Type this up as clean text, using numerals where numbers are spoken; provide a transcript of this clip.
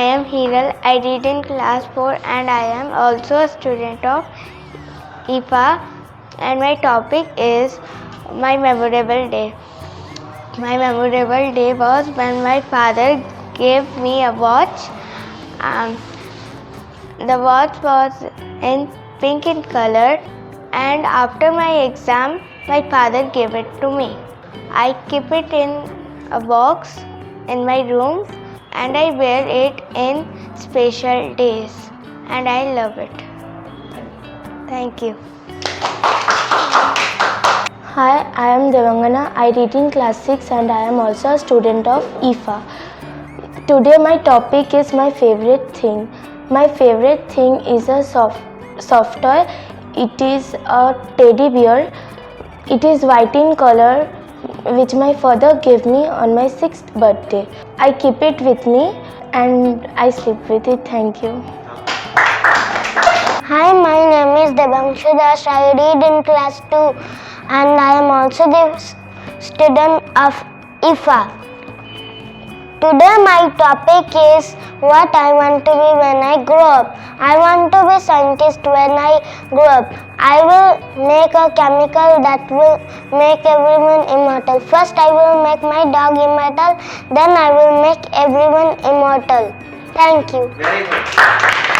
am Heeral. I read in class 4 and I am also a student of IFA, and my topic is my memorable day. My memorable day was when my father gave me a watch. The watch was in pink in color, and after my exam my father gave it to me. I keep it in a box in my room and I wear it in special days and I love it. Thank you. Hi, I am Debangana. I read in class 6 and I am also a student of IFA. Today my topic is my favorite thing. My favorite thing is a soft toy. It is a teddy bear. It is white in color, which my father gave me on my 6th birthday. I keep it with me and I sleep with it. Thank you. Hi, my name is Debangshu. I read in class 2 and I am also the student of IFA. Today my topic is what I want to be when I grow up. I want to be a scientist when I grow up. I will make a chemical that will make everyone immortal. First I will make my dog immortal, then I will make everyone immortal. Thank you. Very good.